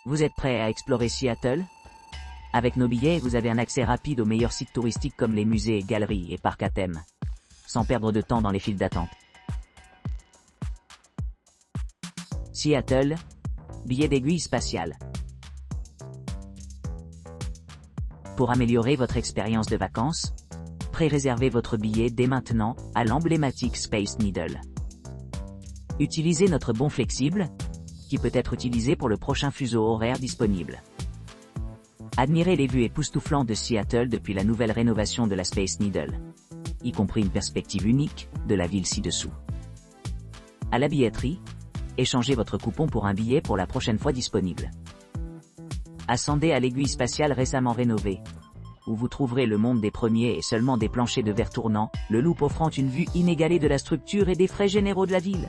Vous êtes prêt à explorer Seattle? Avec nos billets, vous avez un accès rapide aux meilleurs sites touristiques comme les musées, galeries et parcs à thème, sans perdre de temps dans les files d'attente. Seattle, billet d'aiguille spatiale. Pour améliorer votre expérience de vacances, pré-réservez votre billet dès maintenant à l'emblématique Space Needle. Utilisez notre bon flexible, qui peut être utilisé pour le prochain fuseau horaire disponible. Admirez les vues époustouflantes de Seattle depuis la nouvelle rénovation de la Space Needle, y compris une perspective unique de la ville ci-dessous. À la billetterie, échangez votre coupon pour un billet pour la prochaine fois disponible. Ascendez à l'aiguille spatiale récemment rénovée, où vous trouverez le monde des premiers et seulement des planchers de verre tournants, le loop offrant une vue inégalée de la structure et des frais généraux de la ville.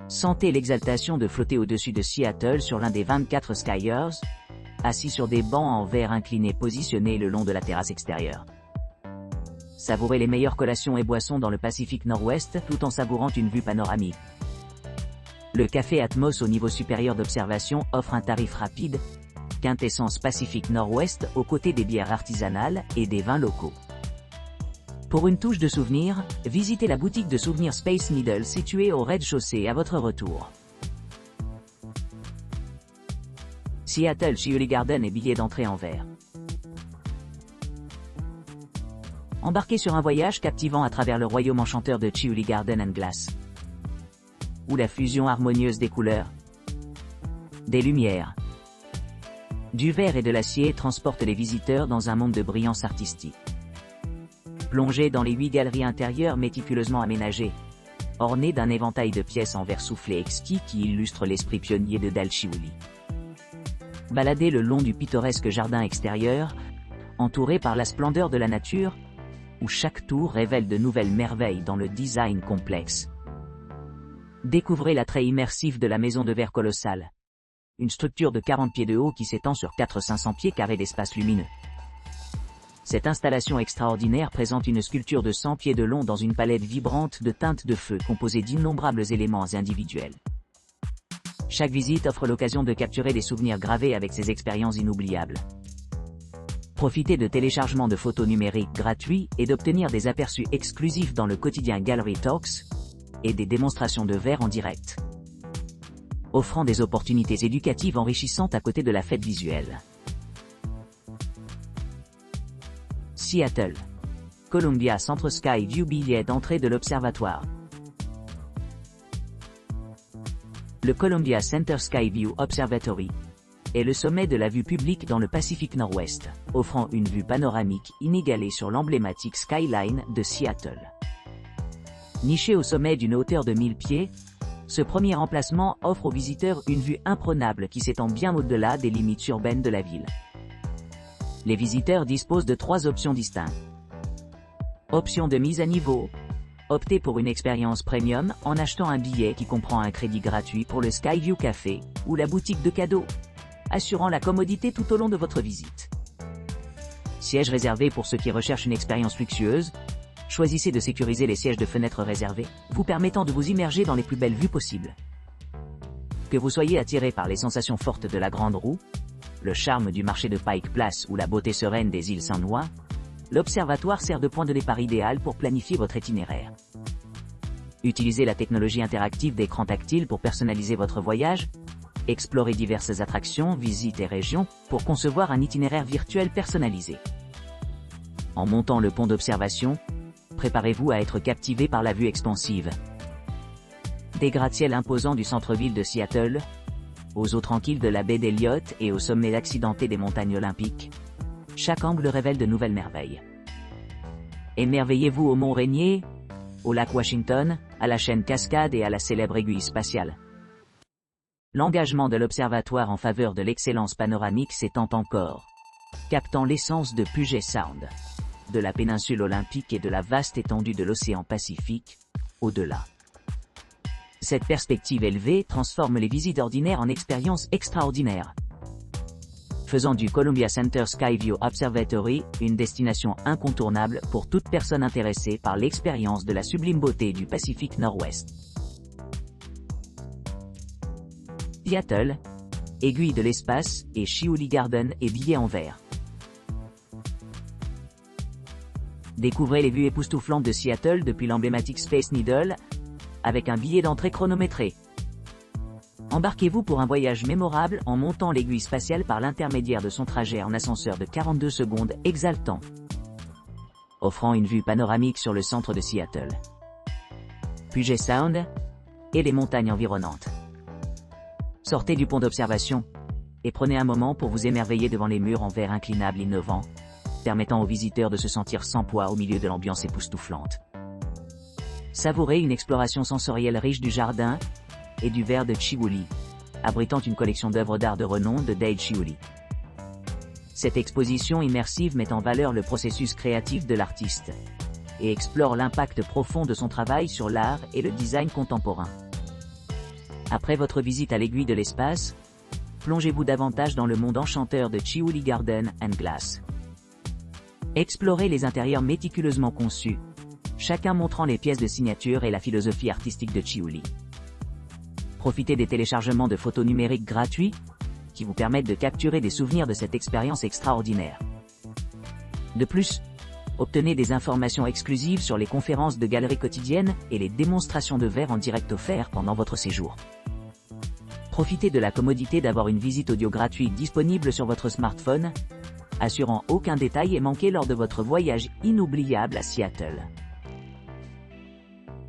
Sentez l'exaltation de flotter au-dessus de Seattle sur l'un des 24 Skyers, assis sur des bancs en verre inclinés positionnés le long de la terrasse extérieure. Savourez les meilleures collations et boissons dans le Pacifique Nord-Ouest tout en savourant une vue panoramique. Le café Atmos au niveau supérieur d'observation offre un tarif rapide, quintessence Pacifique Nord-Ouest aux côtés des bières artisanales et des vins locaux. Pour une touche de souvenir, visitez la boutique de souvenirs Space Needle située au rez-de-chaussée à votre retour. Seattle Chiuli Garden et billets d'entrée en verre. Embarquez sur un voyage captivant à travers le royaume enchanteur de Chiuli Garden and Glass, où la fusion harmonieuse des couleurs, des lumières, du verre et de l'acier transporte les visiteurs dans un monde de brillance artistique. Plongez dans les 8 galeries intérieures méticuleusement aménagées, ornées d'un éventail de pièces en verre soufflé exquis qui illustre l'esprit pionnier de Dal Chiuli. Baladez le long du pittoresque jardin extérieur, entouré par la splendeur de la nature, où chaque tour révèle de nouvelles merveilles dans le design complexe. Découvrez l'attrait immersif de la maison de verre colossale, une structure de 40 pieds de haut qui s'étend sur 400-500 pieds carrés d'espace lumineux. Cette installation extraordinaire présente une sculpture de 100 pieds de long dans une palette vibrante de teintes de feu composée d'innombrables éléments individuels. Chaque visite offre l'occasion de capturer des souvenirs gravés avec ces expériences inoubliables. Profitez de téléchargements de photos numériques gratuits et d'obtenir des aperçus exclusifs dans le quotidien Gallery Talks et des démonstrations de verre en direct, offrant des opportunités éducatives enrichissantes à côté de la fête visuelle. Seattle, Columbia Centre Sky View billet d'entrée de l'observatoire. Le Columbia Center Sky View Observatory est le sommet de la vue publique dans le Pacifique Nord-Ouest, offrant une vue panoramique inégalée sur l'emblématique skyline de Seattle. Niché au sommet d'une hauteur de 1000 pieds, ce premier emplacement offre aux visiteurs une vue imprenable qui s'étend bien au-delà des limites urbaines de la ville. Les visiteurs disposent de 3 options distinctes. Option de mise à niveau. Optez pour une expérience premium en achetant un billet qui comprend un crédit gratuit pour le Skyview Café ou la boutique de cadeaux, assurant la commodité tout au long de votre visite. Sièges réservés pour ceux qui recherchent une expérience luxueuse. Choisissez de sécuriser les sièges de fenêtres réservés, vous permettant de vous immerger dans les plus belles vues possibles. Que vous soyez attiré par les sensations fortes de la Grande Roue, le charme du marché de Pike Place ou la beauté sereine des îles Saint-Louis, l'observatoire sert de point de départ idéal pour planifier votre itinéraire. Utilisez la technologie interactive d'écran tactile pour personnaliser votre voyage, explorez diverses attractions, visites et régions pour concevoir un itinéraire virtuel personnalisé. En montant le pont d'observation, préparez-vous à être captivé par la vue expansive des gratte-ciels imposants du centre-ville de Seattle, aux eaux tranquilles de la baie d'Elliott et au sommet accidenté des montagnes olympiques. Chaque angle révèle de nouvelles merveilles. Émerveillez-vous au Mont Rainier, au lac Washington, à la chaîne Cascade et à la célèbre aiguille spatiale. L'engagement de l'observatoire en faveur de l'excellence panoramique s'étend encore, captant l'essence de Puget Sound, de la péninsule olympique et de la vaste étendue de l'océan Pacifique, au-delà. Cette perspective élevée transforme les visites ordinaires en expériences extraordinaires, faisant du Columbia Center Skyview Observatory une destination incontournable pour toute personne intéressée par l'expérience de la sublime beauté du Pacifique Nord-Ouest. Seattle, aiguille de l'espace et Chiuli Garden et billets en verre. Découvrez les vues époustouflantes de Seattle depuis l'emblématique Space Needle, avec un billet d'entrée chronométré. Embarquez-vous pour un voyage mémorable en montant l'aiguille spatiale par l'intermédiaire de son trajet en ascenseur de 42 secondes exaltant, offrant une vue panoramique sur le centre de Seattle, Puget Sound et les montagnes environnantes. Sortez du pont d'observation et prenez un moment pour vous émerveiller devant les murs en verre inclinables innovants, permettant aux visiteurs de se sentir sans poids au milieu de l'ambiance époustouflante. Savourez une exploration sensorielle riche du jardin et du verre de Chiuli, abritant une collection d'œuvres d'art de renom de Dade Chiuli. Cette exposition immersive met en valeur le processus créatif de l'artiste et explore l'impact profond de son travail sur l'art et le design contemporain. Après votre visite à l'aiguille de l'espace, plongez-vous davantage dans le monde enchanteur de Chiuli Garden and Glass. Explorez les intérieurs méticuleusement conçus, chacun montrant les pièces de signature et la philosophie artistique de Chiuli. Profitez des téléchargements de photos numériques gratuits, qui vous permettent de capturer des souvenirs de cette expérience extraordinaire. De plus, obtenez des informations exclusives sur les conférences de galeries quotidiennes et les démonstrations de verre en direct offerts pendant votre séjour. Profitez de la commodité d'avoir une visite audio gratuite disponible sur votre smartphone, assurant aucun détail est manqué lors de votre voyage inoubliable à Seattle.